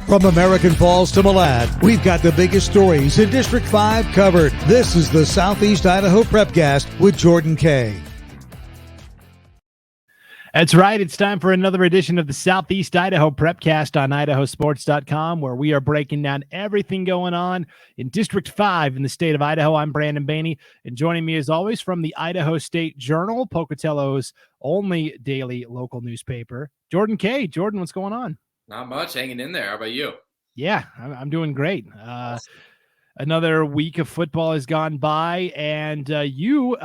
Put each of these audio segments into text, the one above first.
From American Falls to Malad, we've got the biggest stories in District 5 covered. This is the Southeast Idaho Prepcast with Jordan Kaye. That's right. It's time for another edition of the Southeast Idaho Prepcast on IdahoSports.com, where we are breaking down everything going on in District 5 in the state of Idaho. I'm Brandon Baney, and joining me as always from the Idaho State Journal, Pocatello's only daily local newspaper, Jordan Kaye. Jordan, what's going on? Not much, hanging in there. How about you? Yeah, I'm doing great. Another week of football has gone by, and you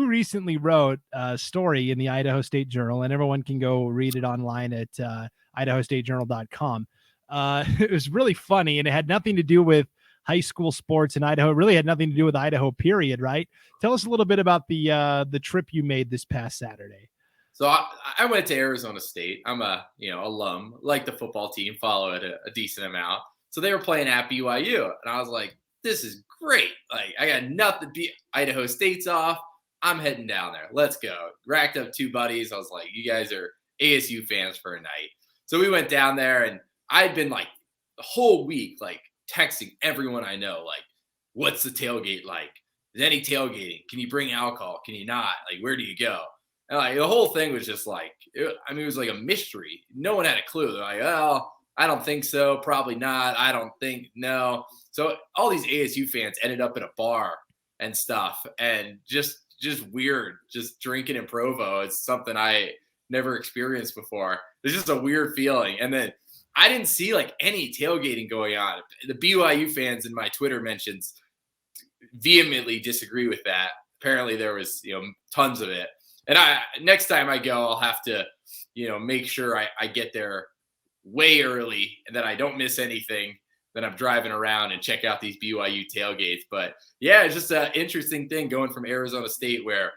recently wrote a story in the Idaho State Journal, and everyone can go read it online at IdahoStateJournal.com. It was really funny, and it had nothing to do with high school sports in Idaho. It really had nothing to do with Idaho, period, right? Tell us a little bit about the trip you made this past Saturday. So I went to Arizona State. I'm a alum, like the football team, follow it a decent amount. So they were playing at BYU, and I was like, this is great. Like, I got nothing. Idaho State's off. I'm heading down there. Let's go. Racked up 2 buddies. I was like, you guys are ASU fans for a night. So we went down there, and I'd been like the whole week, like texting everyone I know, like, what's the tailgate like? Is any tailgating? Can you bring alcohol? Can you not? Like, where do you go? And like the whole thing was just like, it was like a mystery. No one had a clue. They're like, oh, I don't think so. Probably not. I don't think, no. So all these ASU fans ended up at a bar and stuff, and just weird, just drinking in Provo. It's something I never experienced before. It's just a weird feeling. And then I didn't see like any tailgating going on. The BYU fans in my Twitter mentions vehemently disagree with that. Apparently there was, tons of it. And next time I go, I'll have to, make sure I get there way early and that I don't miss anything. Then I'm driving around and check out these BYU tailgates. But yeah, it's just an interesting thing going from Arizona State where,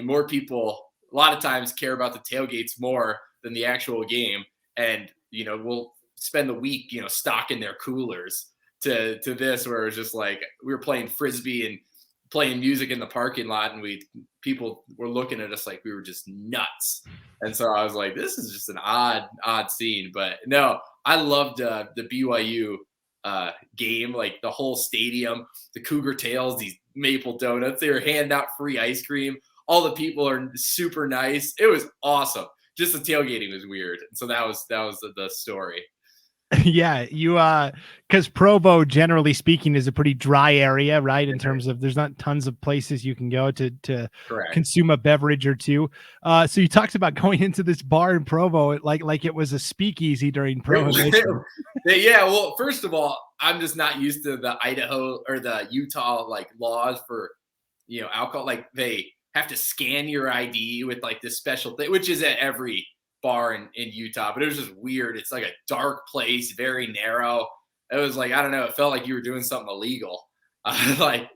more people a lot of times care about the tailgates more than the actual game. And, we'll spend the week, stocking their coolers to this where it's just like we were playing Frisbee and playing music in the parking lot, and people were looking at us like we were just nuts. And so I was like, this is just an odd scene. But no, I loved the BYU game, like the whole stadium, the Cougar Tails, these maple donuts, they were handing out free ice cream. All the people are super nice. It was awesome. Just the tailgating was weird. And so that was the story. Yeah, because Provo, generally speaking, is a pretty dry area, right? In terms of there's not tons of places you can go to consume a beverage or two. So you talked about going into this bar in Provo like it was a speakeasy during Prohibition. Yeah, well, first of all, I'm just not used to the Idaho or the Utah like laws for alcohol. Like they have to scan your ID with like this special thing, which is at every bar in Utah, but it was just weird. It's like a dark place, very narrow. It was like, I don't know, it felt like you were doing something illegal. But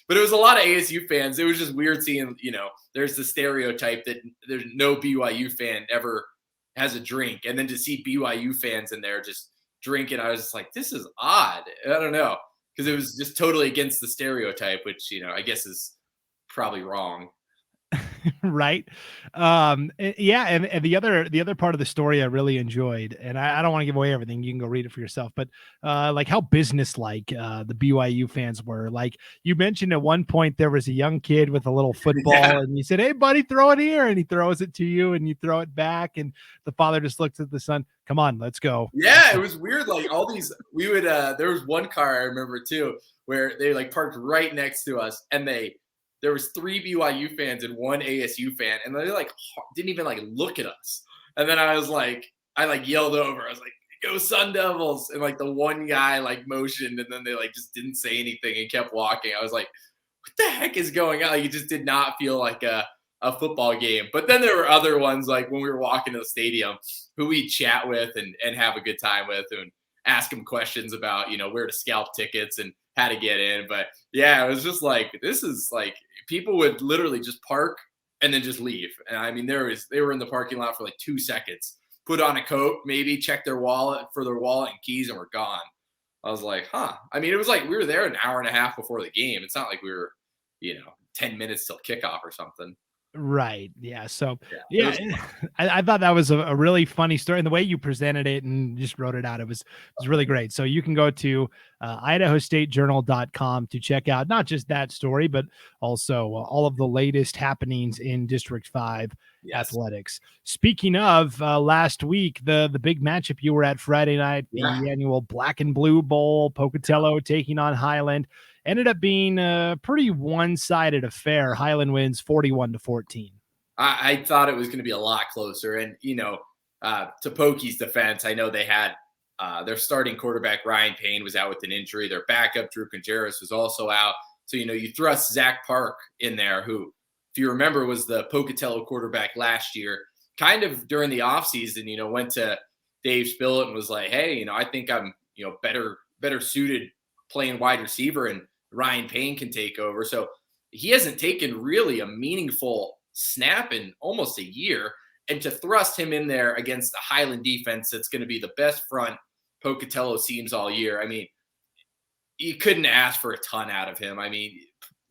it was a lot of ASU fans. It was just weird seeing, there's the stereotype that there's no BYU fan ever has a drink. And then to see BYU fans in there just drinking, I was just like, this is odd. I don't know. Because it was just totally against the stereotype, which, I guess is probably wrong. Right. Yeah. And the other part of the story I really enjoyed, and I don't want to give away everything. You can go read it for yourself, but like how businesslike the BYU fans were. Like you mentioned at one point, there was a young kid with a little football and you said, hey buddy, throw it here. And he throws it to you and you throw it back. And the father just looks at the son, come on, let's go. Yeah. It was weird. Like all these, there was one car I remember too, where they like parked right next to us, and there was 3 BYU fans and 1 ASU fan, and they like didn't even like look at us. And then I yelled over. I was like, "Go Sun Devils!" And like the one guy like motioned, and then they like just didn't say anything and kept walking. I was like, "What the heck is going on?" Like, it just did not feel like a football game. But then there were other ones like when we were walking to the stadium who we chat with and have a good time with and ask them questions about where to scalp tickets and how to get in. But yeah, it was just like, this is like, people would literally just park and then just leave. And they were in the parking lot for like 2 seconds, put on a coat, maybe check their wallet and keys, and were gone. I was like, huh. It was like we were there an hour and a half before the game. It's not like we were, 10 minutes till kickoff or something. Right. Yeah. So, Yeah, yeah, I thought that was a really funny story. And the way you presented it and just wrote it out, it was really great. So you can go to IdahoStateJournal.com to check out not just that story, but also all of the latest happenings in District 5 yes. athletics. Speaking of last week, the big matchup you were at Friday night, the annual Black and Blue Bowl, Pocatello taking on Highland. Ended up being a pretty one-sided affair. Highland wins 41-14. I thought it was going to be a lot closer. And, to Pokey's defense, I know they had their starting quarterback, Ryan Payne, was out with an injury. Their backup, Drew Contreras, was also out. So, you thrust Zach Park in there, who, if you remember, was the Pocatello quarterback last year, kind of during the offseason, went to Dave Spillett and was like, hey, I think I'm, better suited playing wide receiver, and Ryan Payne can take over. So he hasn't taken really a meaningful snap in almost a year. And to thrust him in there against the Highland defense, that's going to be the best front Pocatello seems all year. I mean, you couldn't ask for a ton out of him. I mean,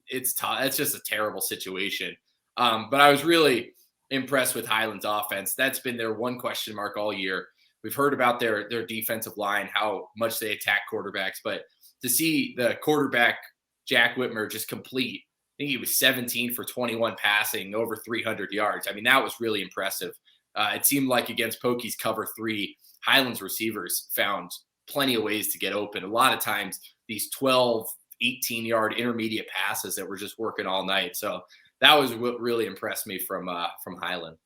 it's tough. It's just a terrible situation. But I was really impressed with Highland's offense. That's been their one question mark all year. We've heard about their defensive line, how much they attack quarterbacks, but to see the quarterback, Jack Whitmer, just complete, I think he was 17 for 21 passing, over 300 yards. I mean, that was really impressive. It seemed like against Pokey's cover 3, Highland's receivers found plenty of ways to get open. A lot of times, these 12, 18-yard intermediate passes that were just working all night. So that was what really impressed me from Highland.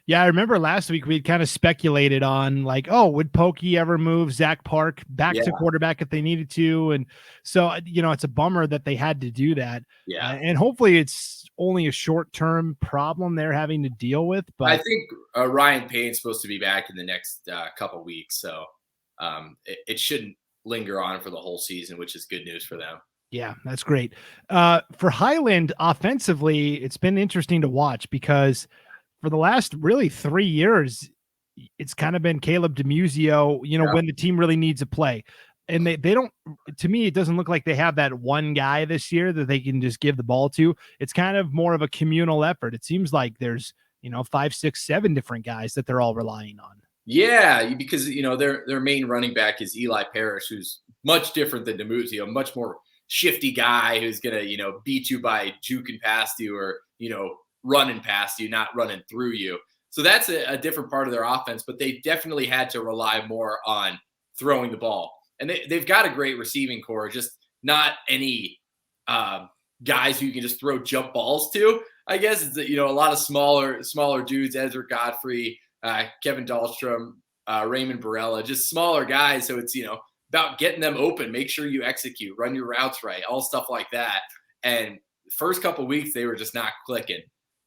Yeah, I remember last week we'd kind of speculated on like, oh, would Pokey ever move Zach Park back to quarterback if they needed to? And so, it's a bummer that they had to do that. Yeah. And hopefully it's only a short-term problem they're having to deal with. But I think Ryan Payne's supposed to be back in the next couple weeks. So it shouldn't linger on for the whole season, which is good news for them. Yeah, that's great. For Highland offensively, it's been interesting to watch because for the last really 3 years, it's kind of been Caleb DeMuzio, when the team really needs a play. And they don't, to me, it doesn't look like they have that one guy this year that they can just give the ball to. It's kind of more of a communal effort. It seems like there's, 5, 6, 7 different guys that they're all relying on. Yeah, because, their main running back is Eli Parrish, who's much different than DeMuzio, much more shifty guy who's going to, beat you by juking past you or, running past you, not running through you. So that's a different part of their offense, but they definitely had to rely more on throwing the ball. And they've got a great receiving core, just not any guys who you can just throw jump balls to. I guess it's, a lot of smaller dudes, Ezra Godfrey, Kevin Dahlstrom, Raymond Barella, just smaller guys. So it's, about getting them open, make sure you execute, run your routes right, all stuff like that. And first couple of weeks, they were just not clicking.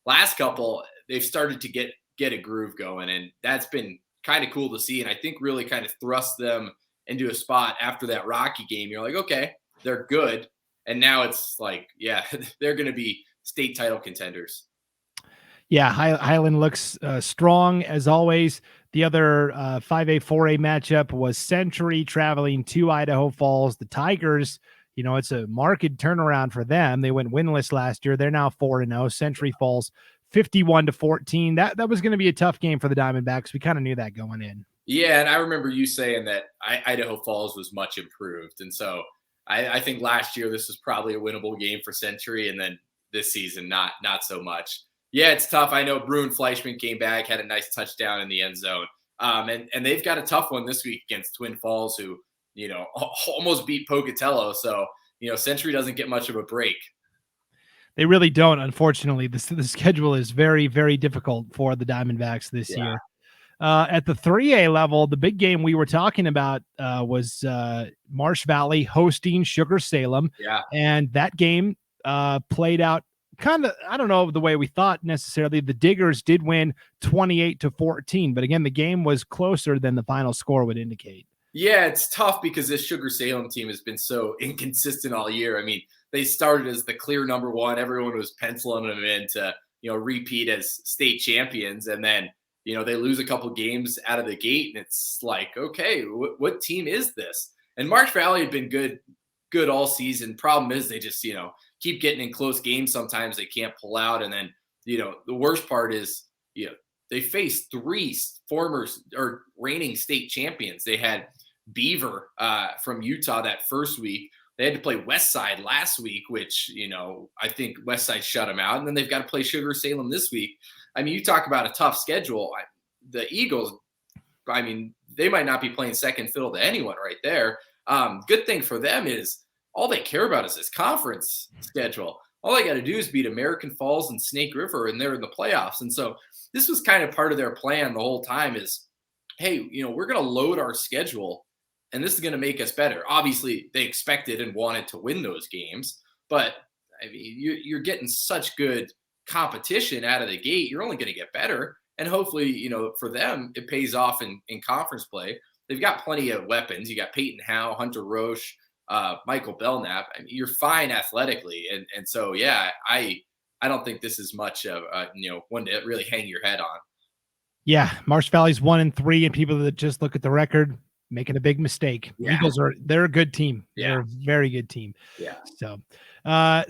Last couple, they've started to get a groove going, and that's been kind of cool to see. And I think really kind of thrust them into a spot after that Rocky game. You're like, okay, they're good. And now it's like, yeah, they're going to be state title contenders. Yeah, Highland looks strong as always. The other 5A, 4A matchup was Century traveling to Idaho Falls. The Tigers, it's a marked turnaround for them. They went winless last year. They're now 4-0. Century Falls 51-14. That was going to be a tough game for the Diamondbacks. We kind of knew that going in. Yeah, and I remember you saying that Idaho Falls was much improved. And so I think last year this was probably a winnable game for Century, and then this season not so much. Yeah, it's tough. I know Bruin Fleischman came back, had a nice touchdown in the end zone. And they've got a tough one this week against Twin Falls, who, almost beat Pocatello. So, Century doesn't get much of a break. They really don't, unfortunately. The schedule is very, very difficult for the Diamondbacks this year. At the 3A level, the big game we were talking about was Marsh Valley hosting Sugar Salem. Yeah. And that game played out kind of, I don't know the way we thought necessarily. The Diggers did win 28-14, but again, the game was closer than the final score would indicate. Yeah, it's tough because this Sugar Salem team has been so inconsistent all year. I mean, they started as the clear number one. Everyone was penciling them in to, repeat as state champions. And then, they lose a couple games out of the gate. And it's like, okay, what team is this? And Marsh Valley had been good all season. Problem is they just, keep getting in close games. Sometimes they can't pull out. And then, the worst part is, they faced 3 former or reigning state champions. They had Beaver from Utah that first week. They had to play Westside last week, which, I think Westside shut them out. And then they've got to play Sugar Salem this week. I mean, you talk about a tough schedule. The Eagles, I mean, they might not be playing second fiddle to anyone right there. Good thing for them is all they care about is this conference schedule. All they got to do is beat American Falls and Snake River, and they're in the playoffs. And so this was kind of part of their plan the whole time is, hey, we're going to load our schedule, and this is going to make us better. Obviously, they expected and wanted to win those games, but I mean, you're getting such good competition out of the gate. You're only going to get better, and hopefully, for them, it pays off in conference play. They've got plenty of weapons. You got Peyton Howe, Hunter Roche, Michael Belknap. I mean, you're fine athletically, and so yeah, I don't think this is much of one to really hang your head on. Yeah, Marsh Valley's 1-3, and people that just look at the record making a big mistake. Yeah. Eagles they're a good team. Yeah. They're a very good team. Yeah.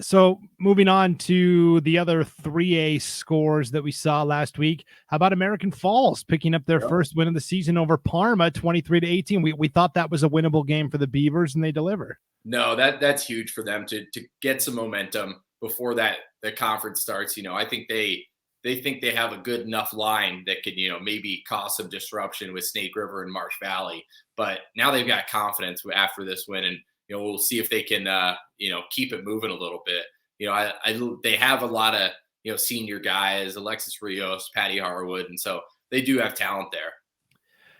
So moving on to the other 3A scores that we saw last week. How about American Falls picking up their first win of the season over Parma, 23-18? We thought that was a winnable game for the Beavers, and they deliver. No, that's huge for them to get some momentum before the conference starts. I think they think they have a good enough line that could, maybe cause some disruption with Snake River and Marsh Valley. But now they've got confidence after this win, and we'll see if they can, keep it moving a little bit. They have a lot of, senior guys, Alexis Rios, Patty Harwood, and so they do have talent there.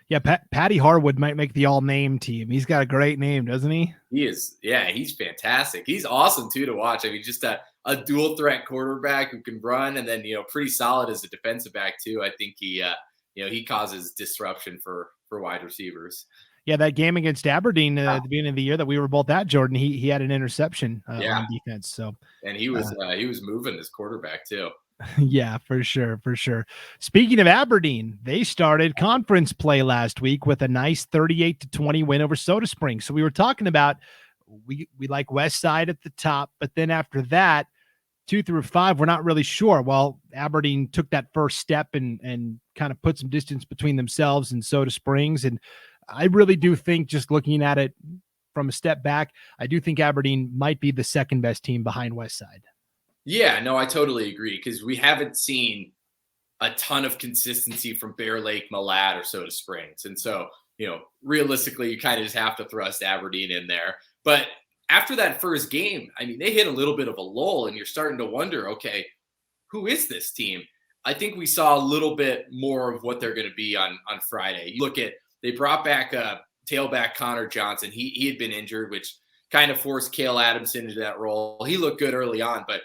Yeah, Patty Harwood might make the all-name team. He's got a great name, doesn't he? He is. Yeah, he's fantastic. He's awesome, too, to watch. I mean, just a dual-threat quarterback who can run and then, pretty solid as a defensive back, too. I think he causes disruption for wide receivers. Yeah, that game against Aberdeen at the beginning of the year that we were both at, Jordan, he had an interception on defense. So, and he was moving his quarterback too. Yeah, for sure. Speaking of Aberdeen, they started conference play last week with a nice 38-20 win over Soda Springs. So we were talking about we like Westside at the top, but then after that, 2 through 5, we're not really sure. Well, Aberdeen took that first step and kind of put some distance between themselves and Soda Springs. And I really do think, just looking at it from a step back, I do think Aberdeen might be the second best team behind Westside. Yeah, no, I totally agree, because we haven't seen a ton of consistency from Bear Lake, Malad, or Soda Springs. And so, realistically, you kind of just have to thrust Aberdeen in there. But after that first game, I mean, they hit a little bit of a lull, and you're starting to wonder, okay, who is this team? I think we saw a little bit more of what they're going to be on Friday. You look at, they brought back tailback Connor Johnson. He had been injured, which kind of forced Cale Adamson into that role. He looked good early on, but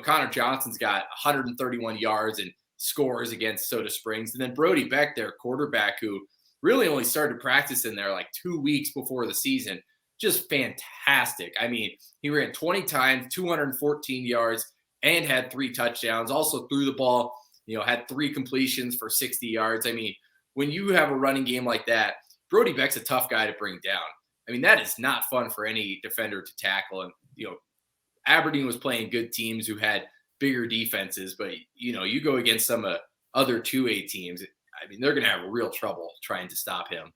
Connor Johnson's got 131 yards and scores against Soda Springs. And then Brody Beck, their quarterback, who really only started practicing there like 2 weeks before the season, just fantastic. I mean, he ran 20 times, 214 yards, and had 3 touchdowns. Also threw the ball, had 3 completions for 60 yards. I mean, when you have a running game like that, Brody Beck's a tough guy to bring down. I mean, that is not fun for any defender to tackle. And, Aberdeen was playing good teams who had bigger defenses, but, you go against some other 2A teams, I mean, they're going to have real trouble trying to stop him.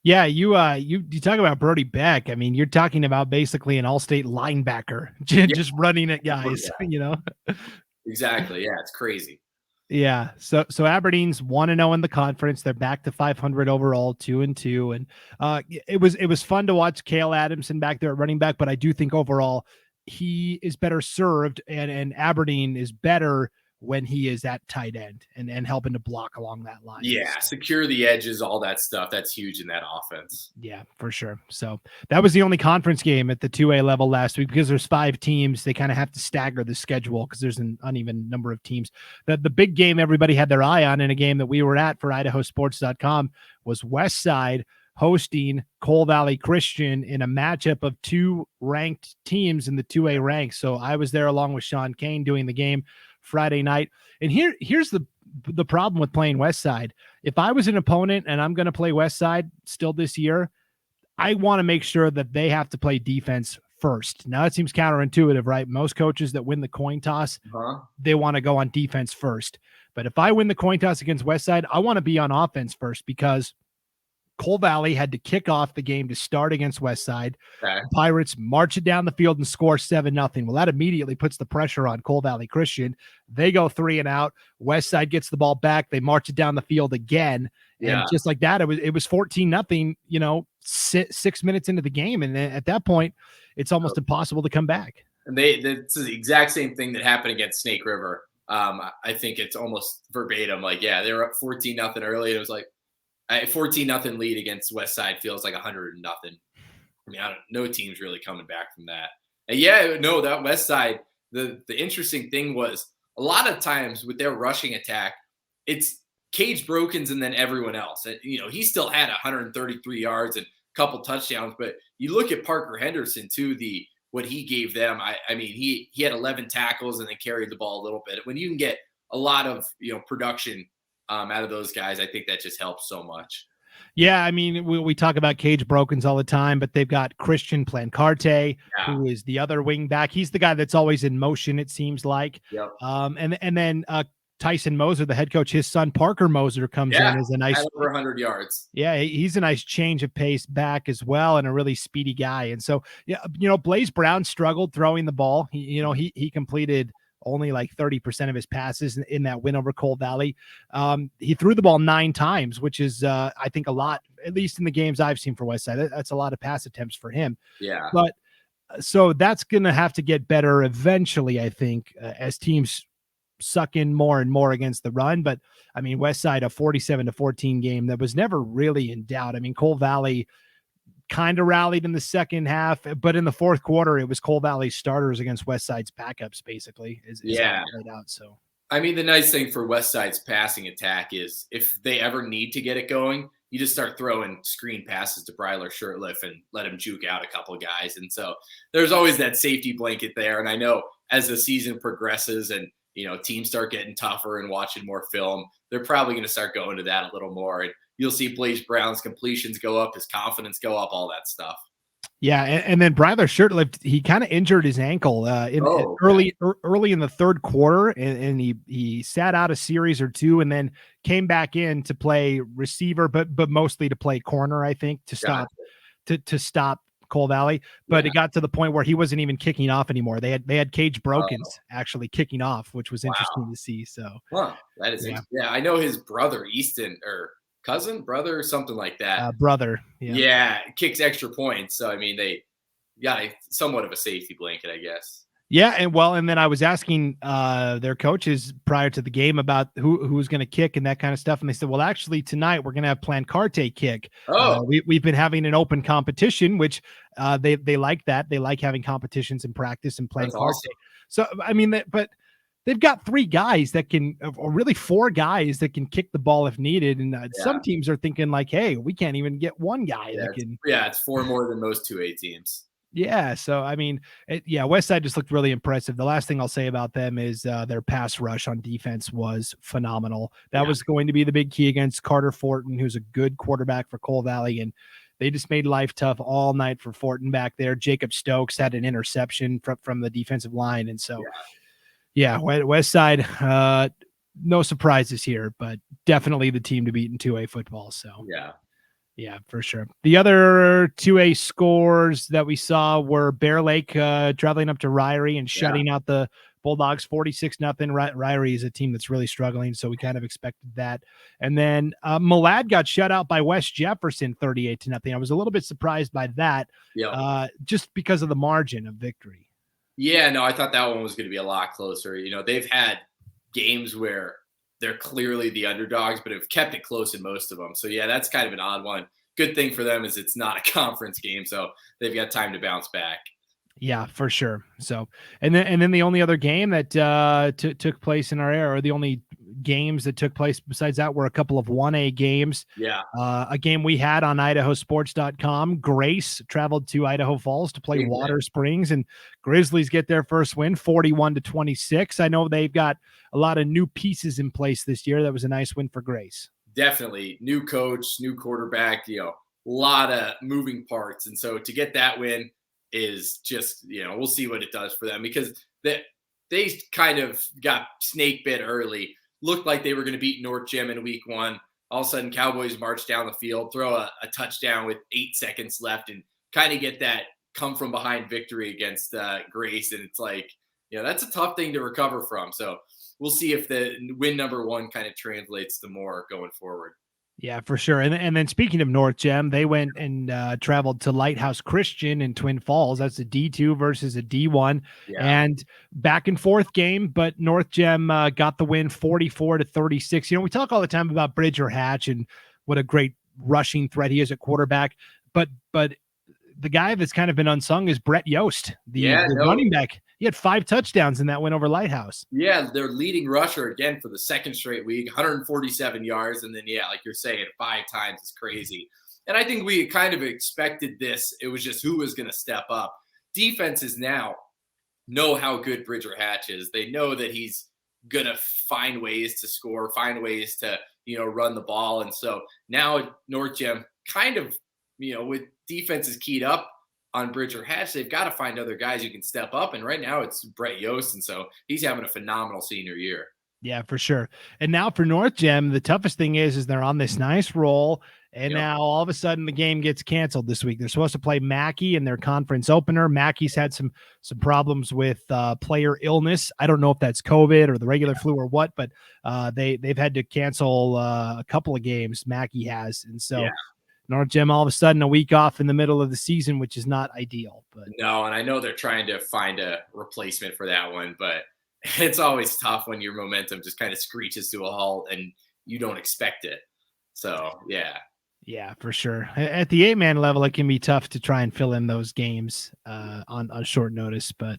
Yeah, you talk about Brody Beck. I mean, you're talking about basically an all-state linebacker just running at guys, Exactly. Yeah, it's crazy. Yeah. So Aberdeen's 1-0 in the conference. They're back to 500 overall, 2-2. And it was fun to watch Cale Adamson back there at running back, but I do think overall he is better served, and Aberdeen is better when he is at tight end and helping to block along that line. Yeah, secure the edges, all that stuff. That's huge in that offense. Yeah, for sure. So that was the only conference game at the 2A level last week, because there's 5 teams. They kind of have to stagger the schedule because there's an uneven number of teams. The big game everybody had their eye on, in a game that we were at for IdahoSports.com, was Westside hosting Coal Valley Christian in a matchup of 2 ranked teams in the 2A ranks. So I was there along with Sean Kane doing the game Friday night. And here's the problem with playing Westside. If I was an opponent and I'm going to play Westside still this year, I want to make sure that they have to play defense first. Now it seems counterintuitive, right? Most coaches that win the coin toss, they want to go on defense first. But if I win the coin toss against Westside, I want to be on offense first because Cole Valley had to kick off the game to start against Westside. Okay. Pirates march it down the field and score 7-0. Well, that immediately puts the pressure on Cole Valley Christian. They go 3 and out. Westside gets the ball back. They march it down the field again. And just like that, it was 14-0, 6 minutes into the game. And at that point, it's almost impossible to come back. And it's the exact same thing that happened against Snake River. I think it's almost verbatim. Like, yeah, they were up 14-0 early. And it was like, 14-0 lead against Westside feels like 100-0. I mean, no team's really coming back from that. And that Westside, the interesting thing was a lot of times with their rushing attack, it's Cage Brokens and then everyone else. And, he still had 133 yards and a couple touchdowns, but you look at Parker Henderson too, what he gave them. I mean, he had 11 tackles and then carried the ball a little bit. When you can get a lot of, production out of those guys, I think that just helps so much. Yeah, I mean, we talk about Cage Brokens all the time, but they've got Christian Plancarte, who is the other wing back. He's the guy that's always in motion, it seems like. Yep. And then Tyson Moser, the head coach, his son Parker Moser comes in as a nice over 100 yards. Yeah, he's a nice change of pace back as well, and a really speedy guy. And so, Blaze Brown struggled throwing the ball. He completed only like 30% of his passes in that win over Cole Valley. He threw the ball 9 times, which is, I think, a lot, at least in the games I've seen for Westside. That's a lot of pass attempts for him. Yeah. But so that's going to have to get better eventually, I think, as teams suck in more and more against the run. But I mean, Westside, a 47-14 game that was never really in doubt. I mean, Cole Valley kind of rallied in the second half, but in the fourth quarter, it was Cole Valley's starters against Westside's backups, basically. Is how it played out. So, I mean, the nice thing for Westside's passing attack is if they ever need to get it going, you just start throwing screen passes to Bryler Shurtleff and let him juke out a couple of guys. And so there's always that safety blanket there. And I know as the season progresses and, teams start getting tougher and watching more film, they're probably going to start going to that a little more. And you'll see Blaze Brown's completions go up, his confidence go up, all that stuff. Yeah, and then Bryler Shurtleff, he kind of injured his ankle early in the third quarter, and he sat out a series or two, and then came back in to play receiver, but mostly to play corner, I think, to stop Cole Valley. But it got to the point where he wasn't even kicking off anymore. They had Cage Brokens actually kicking off, which was interesting to see. So that is I know his brother Easton or cousin, brother, or something like that. Brother. Yeah. Kicks extra points. So, I mean, they got somewhat of a safety blanket, I guess. Yeah. And then I was asking their coaches prior to the game about who was going to kick and that kind of stuff. And they said, well, actually tonight we're going to have Plancarte kick. We've been having an open competition, which they like that. They like having competitions in practice and Plancarte. Awesome. So, I mean, but they've got 3 guys that can, or really 4 guys that can kick the ball if needed. And some teams are thinking like, hey, we can't even get one guy that can. Yeah, it's 4 more than most 2A teams. Yeah. So, I mean, Westside just looked really impressive. The last thing I'll say about them is their pass rush on defense was phenomenal. That was going to be the big key against Carter Fortin, who's a good quarterback for Cole Valley. And they just made life tough all night for Fortin back there. Jacob Stokes had an interception from the defensive line. And so, Westside, no surprises here, but definitely the team to beat in 2A football. So, yeah, for sure. The other 2A scores that we saw were Bear Lake traveling up to Ryrie and shutting out the Bulldogs 46-0. Ryrie is a team that's really struggling, so we kind of expected that. And then Malad got shut out by West Jefferson 38-0. I was a little bit surprised by that, just because of the margin of victory. Yeah, no, I thought that one was going to be a lot closer. They've had games where they're clearly the underdogs, but have kept it close in most of them. So, that's kind of an odd one. Good thing for them is it's not a conference game, so they've got time to bounce back. Yeah, for sure. So, and then the only other game that took place in our area, or the only games that took place besides that, were a couple of 1A games. Yeah. A game we had on IdahoSports.com. Grace traveled to Idaho Falls to play Water Springs, and Grizzlies get their first win, 41-26. I know they've got a lot of new pieces in place this year. That was a nice win for Grace. Definitely. New coach, new quarterback, a lot of moving parts. And so to get that win, is just, we'll see what it does for them, because they kind of got snake bit early. Looked like they were going to beat North Gym in week 1. All of a sudden, Cowboys march down the field, throw a touchdown with 8 seconds left, and kind of get that come from behind victory against Grace. And it's like, that's a tough thing to recover from. So we'll see if the win number 1 kind of translates to more going forward. Yeah, for sure. And then speaking of North Gem, they went and traveled to Lighthouse Christian in Twin Falls. That's a D2 versus a D1, and back and forth game. But North Gem got the win 44-36. We talk all the time about Bridger Hatch and what a great rushing threat he is at quarterback. But the guy that's kind of been unsung is Brett Yost, the running back. He had 5 touchdowns in that win over Lighthouse. Yeah, their leading rusher again for the second straight week, 147 yards. And then, like you're saying, 5 times is crazy. And I think we kind of expected this. It was just who was going to step up. Defenses now know how good Bridger Hatch is. They know that he's going to find ways to score, find ways to, run the ball. And so now North Gem kind of, with defenses keyed up on Bridger Hatch, they've got to find other guys who can step up. And right now it's Brett Yost. And so he's having a phenomenal senior year. Yeah, for sure. And now for North Gem, the toughest thing is they're on this nice roll. And now all of a sudden the game gets canceled this week. They're supposed to play Mackey in their conference opener. Mackey's had some problems with player illness. I don't know if that's COVID or the regular flu or what, but they've had to cancel a couple of games. Mackey has. And so North Gem all of a sudden a week off in the middle of the season, which is not ideal. But no, and I know they're trying to find a replacement for that one, but it's always tough when your momentum just kind of screeches to a halt and you don't expect it. So yeah, for sure. At the 8-man level, it can be tough to try and fill in those games on short notice. But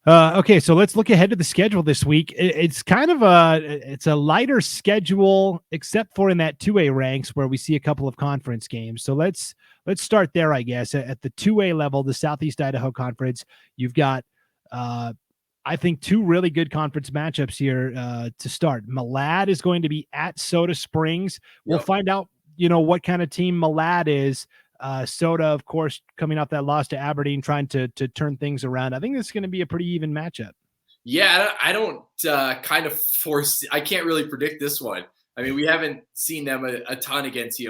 okay, so let's look ahead to the schedule this week. It's kind of a lighter schedule, except for in that 2A ranks where we see a couple of conference games. So let's start there, I guess. At the 2A level, the Southeast Idaho Conference, you've got I think 2 really good conference matchups here to start. Malad is going to be at Soda Springs. We'll find out, what kind of team Malad is. Soda, of course, coming off that loss to Aberdeen, trying to turn things around. I think this is going to be a pretty even matchup. Yeah, I don't I can't really predict this one. I mean, we haven't seen them a ton against,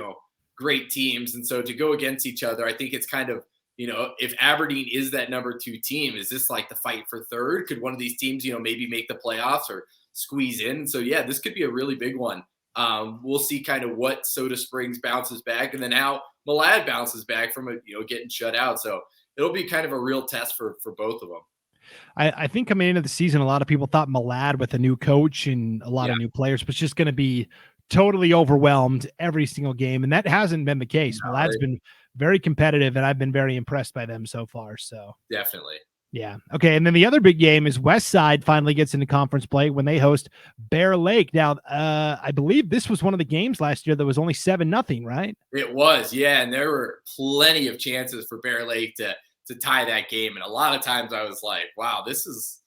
great teams. And so to go against each other, I think it's kind of, if Aberdeen is that number 2 team, is this like the fight for third? Could one of these teams, maybe make the playoffs or squeeze in? So this could be a really big one. We'll see kind of what Soda Springs bounces back and then how Malad bounces back from getting shut out. So it'll be kind of a real test for both of them. I think coming into the season, a lot of people thought Malad with a new coach and a lot of new players was just going to be totally overwhelmed every single game. And that hasn't been the case. No, Malad's been very competitive, and I've been very impressed by them so far. So definitely. Yeah. Okay. And then the other big game is Westside finally gets into conference play when they host Bear Lake. Now, I believe this was one of the games last year that was only 7-0, right? It was. Yeah. And there were plenty of chances for Bear Lake to tie that game. And a lot of times I was like, wow, this is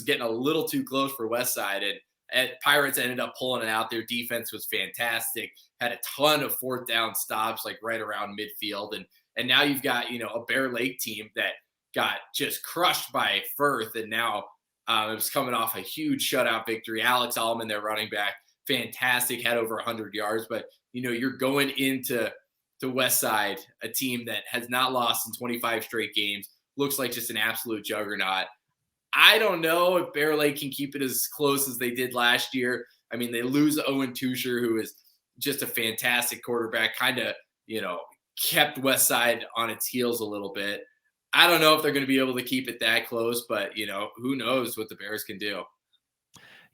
getting a little too close for Westside. And Pirates ended up pulling it out. Their defense was fantastic, had a ton of 4th down stops, like right around midfield. And now you've got, a Bear Lake team that got just crushed by Firth. And now it was coming off a huge shutout victory. Alex Allman, their running back, fantastic, had over 100 yards. But, you're going into Westside, a team that has not lost in 25 straight games, looks like just an absolute juggernaut. I don't know if Bear Lake can keep it as close as they did last year. I mean, they lose Owen Tusher, who is just a fantastic quarterback, kind of, kept Westside on its heels a little bit. I don't know if they're going to be able to keep it that close, but, who knows what the Bears can do.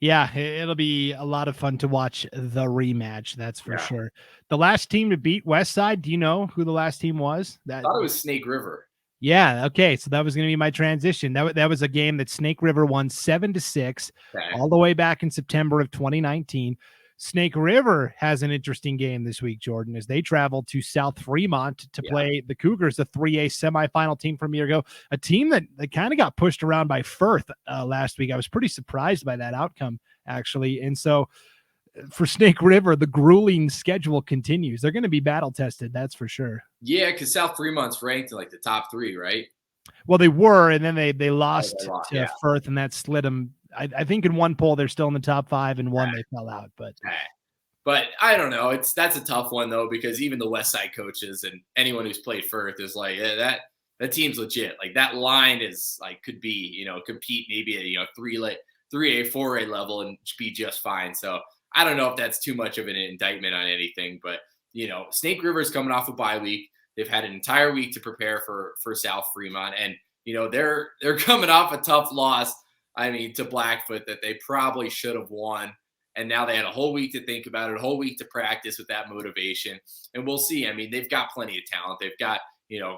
Yeah, it'll be a lot of fun to watch the rematch. That's for sure. The last team to beat Westside, do you know who the last team was? I thought it was Snake River. Yeah. Okay. So that was going to be my transition. That was a game that Snake River won 7-6 all the way back in September of 2019. Snake River has an interesting game this week, Jordan, as they travel to South Fremont to play the Cougars, the 3A semifinal team from a year ago, a team that kind of got pushed around by Firth last week. I was pretty surprised by that outcome, actually. And so for Snake River, the grueling schedule continues. They're going to be battle tested. That's for sure. Yeah. Cause South Fremont's ranked in like the top 3, right? Well, they were, and then they lost to yeah. Firth, and that slid them. I think in one poll they're still in the top 5, and one they fell out. But I don't know. That's a tough one though, because even the West Side coaches and anyone who's played Firth is like that team's legit. Like that line is like could be compete maybe at 3A, 4A level and be just fine. So I don't know if that's too much of an indictment on anything. But Snake River's coming off a bye week. They've had an entire week to prepare for South Fremont, and they're coming off a tough loss. I mean, to Blackfoot that they probably should have won, and now they had a whole week to think about it, a whole week to practice with that motivation, and we'll see. I mean, they've got plenty of talent. They've got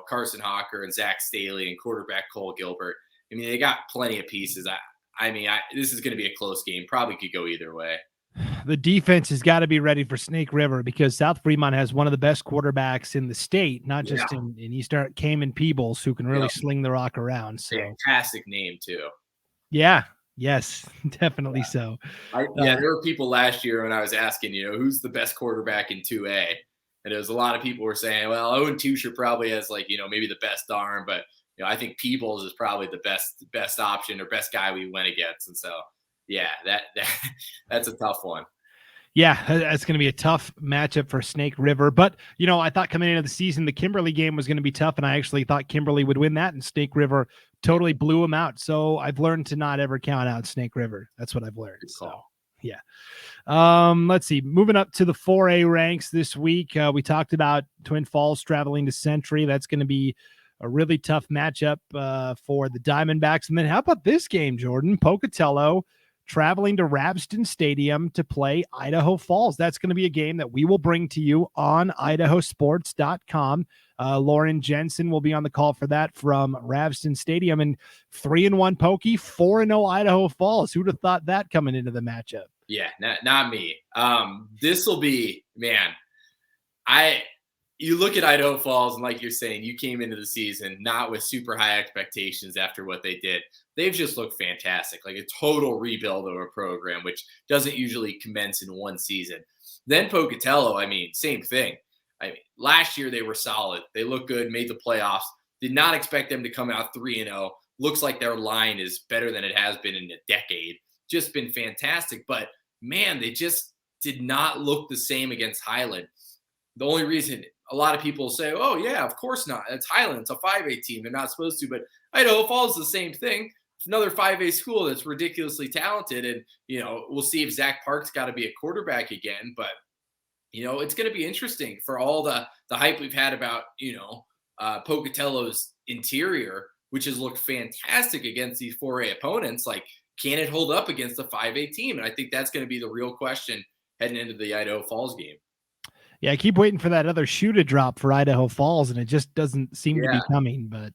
Carson Hawker and Zach Staley and quarterback Cole Gilbert. I mean, they got plenty of pieces. I mean, this is going to be a close game. Probably could go either way. The defense has got to be ready for Snake River because South Fremont has one of the best quarterbacks in the state, not just in Eastern Cayman Peebles, who can really sling the rock around. So fantastic name too. Yeah. Yes, definitely so. There were people last year when I was asking, who's the best quarterback in 2A? And there was a lot of people were saying, well, Owen Tusher probably has maybe the best arm, but I think Peebles is probably the best option or best guy we went against. And so that's a tough one. Yeah, that's going to be a tough matchup for Snake River. But, I thought coming into the season, the Kimberly game was going to be tough, and I actually thought Kimberly would win that, and Snake River totally blew them out. So I've learned to not ever count out Snake River. That's what I've learned. So, yeah. Let's see. Moving up to the 4A ranks this week, we talked about Twin Falls traveling to Century. That's going to be a really tough matchup for the Diamondbacks. And then how about this game, Jordan? Pocatello traveling to Rabston Stadium to play Idaho Falls. That's going to be a game that we will bring to you on IdahoSports.com. Lauren Jensen will be on the call for that from Rabston Stadium. And 3-1 Pokey, 4-0 Idaho Falls. Who'd have thought that coming into the matchup? Yeah, not me. This will be, man, you look at Idaho Falls, and like you're saying, you came into the season not with super high expectations after what they did. They've just looked fantastic, like a total rebuild of a program, which doesn't usually commence in one season. Then Pocatello, I mean, same thing. I mean, last year they were solid. They looked good, made the playoffs. Did not expect them to come out 3-0. Looks like their line is better than it has been in a decade. Just been fantastic. But, man, they just did not look the same against Highland. The only reason a lot of people say, oh, yeah, of course not. It's Highland. It's a 5A team. They're not supposed to. But Idaho Falls is the same thing. It's another 5A school that's ridiculously talented. And, we'll see if Zach Park's got to be a quarterback again. But, it's going to be interesting for all the hype we've had about, Pocatello's interior, which has looked fantastic against these 4A opponents. Like, can it hold up against a 5A team? And I think that's going to be the real question heading into the Idaho Falls game. Yeah, I keep waiting for that other shoe to drop for Idaho Falls, and it just doesn't seem to be coming. But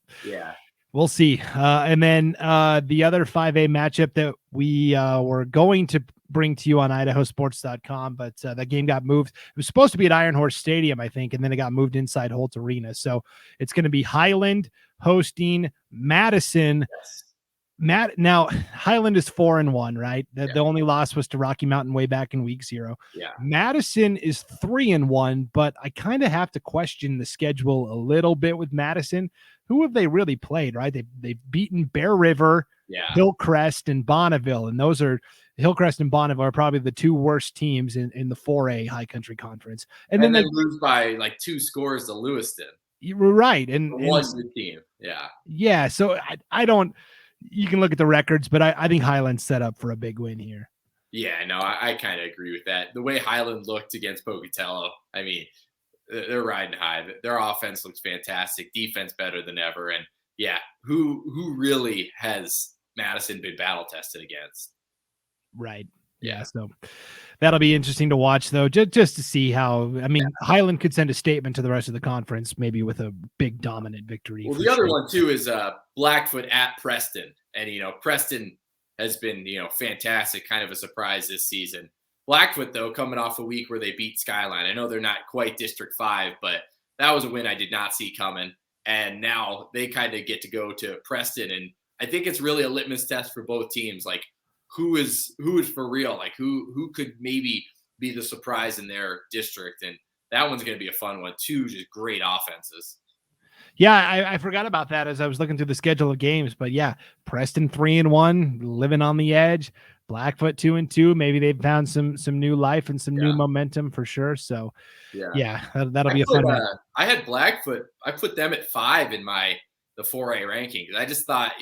we'll see. And then the other 5A matchup that we were going to bring to you on IdahoSports.com, but that game got moved. It was supposed to be at Iron Horse Stadium, I think, and then it got moved inside Holt Arena. So it's going to be Highland hosting Madison. Yes. Now Highland is 4-1, right? The only loss was to Rocky Mountain way back in week 0. Yeah. Madison is 3-1, but I kind of have to question the schedule a little bit with Madison. Who have they really played, right? They've beaten Bear River, Hillcrest, and Bonneville, and those are Hillcrest and Bonneville are probably the two worst teams in the 4A High Country Conference. And then they lose by like 2 scores to Lewiston. You were right, and one good team. Yeah. So I don't. You can look at the records, but I think Highland's set up for a big win here. Yeah, no, I kind of agree with that. The way Highland looked against Pocatello, I mean, they're riding high. Their offense looks fantastic, defense better than ever, and who really has Madison been battle tested against? Right. Yeah. So that'll be interesting to watch, though, just to see how. I mean, Highland could send a statement to the rest of the conference, maybe with a big dominant victory. Well, the other one too is Blackfoot at Preston, and Preston has been fantastic, kind of a surprise this season. Blackfoot, though, coming off a week where they beat Skyline. I know they're not quite District 5, but that was a win I did not see coming. And now they kind of get to go to Preston, and I think it's really a litmus test for both teams. Like, who is for real? Like, who could maybe be the surprise in their district. And that one's going to be a fun one too. Just great offenses. Yeah, I forgot about that as I was looking through the schedule of games. But yeah, Preston 3-1, living on the edge. Blackfoot 2-2. Maybe they've found some new life and some new momentum for sure. So yeah, that'll be a fun one. I had Blackfoot. I put them at 5 in the 4A ranking because I just thought,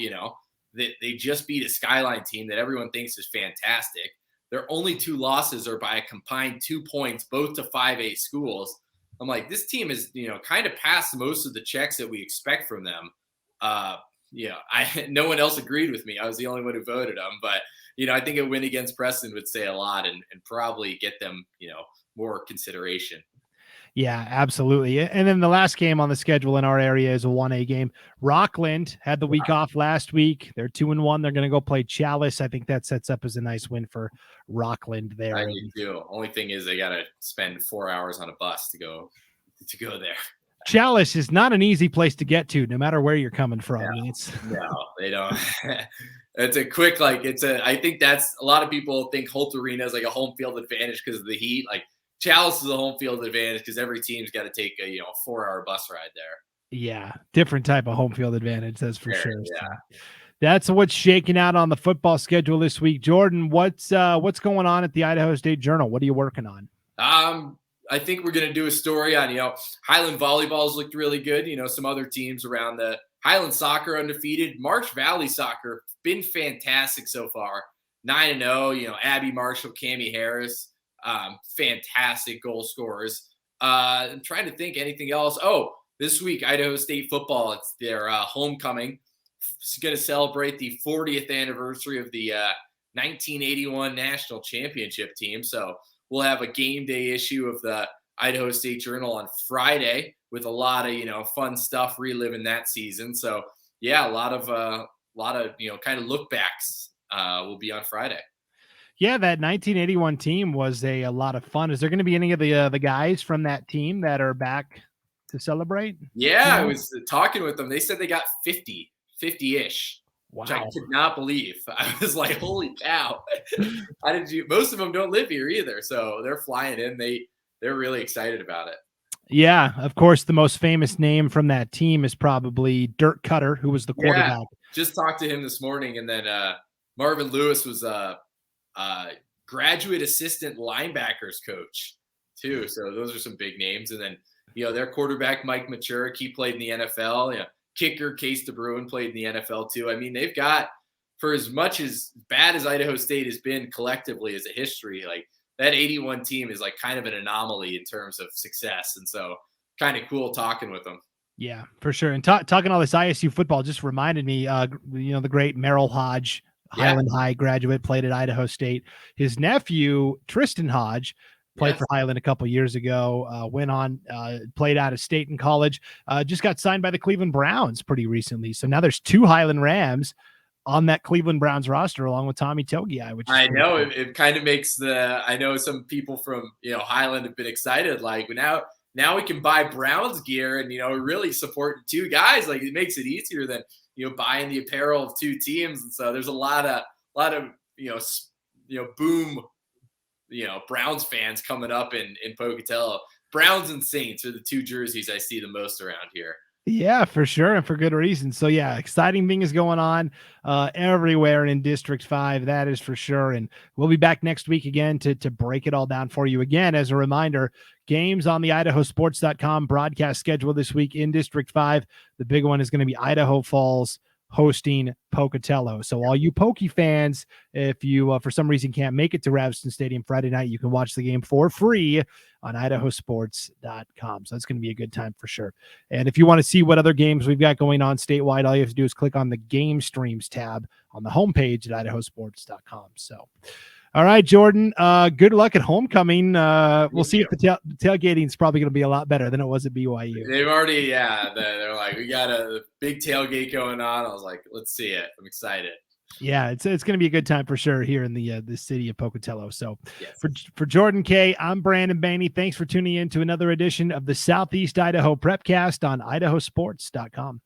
that they just beat a Skyline team that everyone thinks is fantastic. Their only 2 losses are by a combined 2 points, both to 5A schools. I'm like, this team is, kind of past most of the checks that we expect from them. No one else agreed with me. I was the only one who voted them, but I think a win against Preston would say a lot and probably get them, more consideration. Yeah, absolutely. And then the last game on the schedule in our area is a 1A game. Rockland had the week off last week. They're 2-1. They're going to go play Chalice. I think that sets up as a nice win for Rockland there. I do too. Only thing is they got to spend 4 hours on a bus to go there. Chalice is not an easy place to get to, no matter where you're coming from. No, they don't. It's a quick, I think that's a lot of people think Holt Arena is like a home field advantage because of the heat. Like Chalice is a home field advantage because every team's got to take a 4-hour bus ride there. Yeah, different type of home field advantage, that's for sure. Yeah. So that's what's shaking out on the football schedule this week. Jordan, what's going on at the Idaho State Journal? What are you working on? I think we're going to do a story on, Highland volleyball's looked really good. Some other teams around the Highland soccer undefeated. Marsh Valley soccer been fantastic so far. 9-0, Abby Marshall, Cammie Harris, fantastic goal scorers. I'm trying to think anything else. Oh, this week, Idaho State football, it's their homecoming. It's going to celebrate the 40th anniversary of the 1981 national championship team. So we'll have a game day issue of the Idaho State Journal on Friday with a lot of, fun stuff reliving that season. So yeah, a lot of kind of look backs will be on Friday. Yeah, that 1981 team was a lot of fun. Is there going to be any of the guys from that team that are back to celebrate? Yeah, I was talking with them. They said they got 50-ish. Wow. Which I could not believe. I was like, holy cow. Most of them don't live here either. So they're flying in. They're really excited about it. Yeah, of course, the most famous name from that team is probably Dirk Cutter, who was the quarterback. Yeah, just talked to him this morning. And then Marvin Lewis was a graduate assistant linebackers coach too. So those are some big names. And then, their quarterback, Mike Machurik, he played in the NFL. Yeah. Kicker Case DeBruin played in the NFL too. I mean, they've got, for as much as bad as Idaho State has been collectively as a history, like that 81 team is like kind of an anomaly in terms of success. And so kind of cool talking with them. Yeah, for sure. And talking all this ISU football just reminded me, the great Merrill Hodge, Highland High graduate, played at Idaho State. His nephew, Tristan Hodge, played for Highland a couple years ago, went on, played out of state in college, just got signed by the Cleveland Browns pretty recently. So now there's 2 Highland Rams on that Cleveland Browns roster along with Tommy Togiai, which I know it kind of makes I know some people from, Highland have been excited. Like now we can buy Browns gear and, really support 2 guys. Like it makes it easier than, buying the apparel of 2 teams. And so there's a lot of, boom, Browns fans coming up in Pocatello. Browns and Saints are the 2 jerseys I see the most around here. Yeah, for sure. And for good reason. So yeah, exciting thing is going on everywhere in District 5. That is for sure. And we'll be back next week again to break it all down for you. Again, as a reminder, games on the IdahoSports.com broadcast schedule this week in District 5. The big one is going to be Idaho Falls hosting Pocatello. So all you Pokey fans, if you for some reason can't make it to Ravston Stadium Friday night, you can watch the game for free on IdahoSports.com. So that's going to be a good time for sure. And if you want to see what other games we've got going on statewide, all you have to do is click on the game streams tab on the homepage at IdahoSports.com. So all right, Jordan, good luck at homecoming. We'll see if the tailgating is probably going to be a lot better than it was at BYU. They've already, they're like, we got a big tailgate going on. I was like, let's see it. I'm excited. Yeah, it's going to be a good time for sure here in the city of Pocatello. So yes. For Jordan Kaye, I'm Brandon Bainey. Thanks for tuning in to another edition of the Southeast Idaho Prepcast on IdahoSports.com.